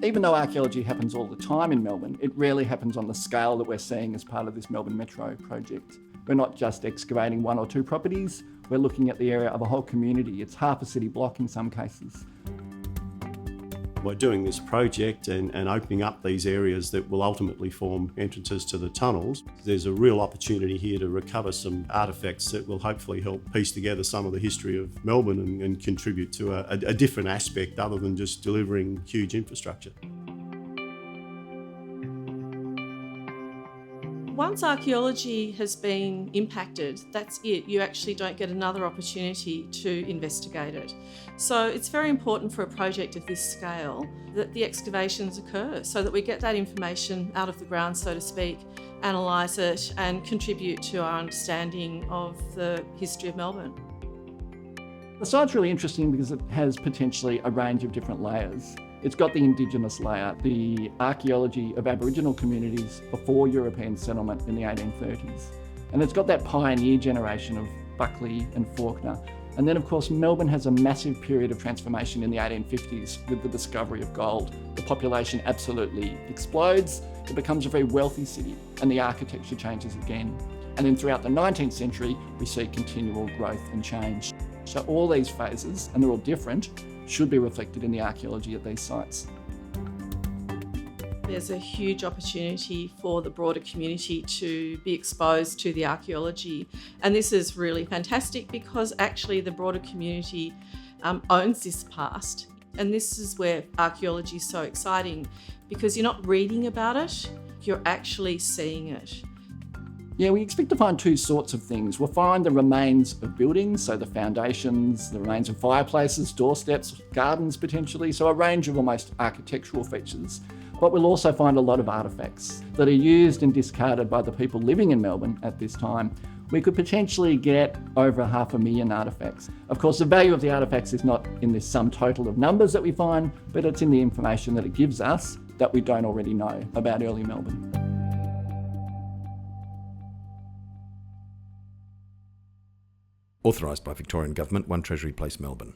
Even though archaeology happens all the time in Melbourne, it rarely happens on the scale that we're seeing as part of this Melbourne Metro project. We're not just excavating one or two properties, we're looking at the area of a whole community. It's half a city block in some cases. By doing this project and opening up these areas that will ultimately form entrances to the tunnels, there's a real opportunity here to recover some artefacts that will hopefully help piece together some of the history of Melbourne and contribute to a different aspect other than just delivering huge infrastructure. Once archaeology has been impacted, that's it. You actually don't get another opportunity to investigate it. So it's very important for a project of this scale that the excavations occur so that we get that information out of the ground, so to speak, analyse it and contribute to our understanding of the history of Melbourne. The site's really interesting because it has potentially a range of different layers. It's got the Indigenous layer, the archaeology of Aboriginal communities before European settlement in the 1830s. And it's got that pioneer generation of Buckley and Faulkner. And then, of course, Melbourne has a massive period of transformation in the 1850s with the discovery of gold. The population absolutely explodes, it becomes a very wealthy city, and the architecture changes again. And then throughout the 19th century, we see continual growth and change. So all these phases, and they're all different, should be reflected in the archaeology at these sites. There's a huge opportunity for the broader community to be exposed to the archaeology, and this is really fantastic because actually the broader community owns this past, and this is where archaeology is so exciting because you're not reading about it, you're actually seeing it. Yeah, we expect to find two sorts of things. We'll find the remains of buildings, so the foundations, the remains of fireplaces, doorsteps, gardens potentially, so a range of almost architectural features. But we'll also find a lot of artefacts that are used and discarded by the people living in Melbourne at this time. We could potentially get over 500,000 artefacts. Of course, the value of the artefacts is not in this sum total of numbers that we find, but it's in the information that it gives us that we don't already know about early Melbourne. Authorised by Victorian Government, 1 Treasury Place, Melbourne.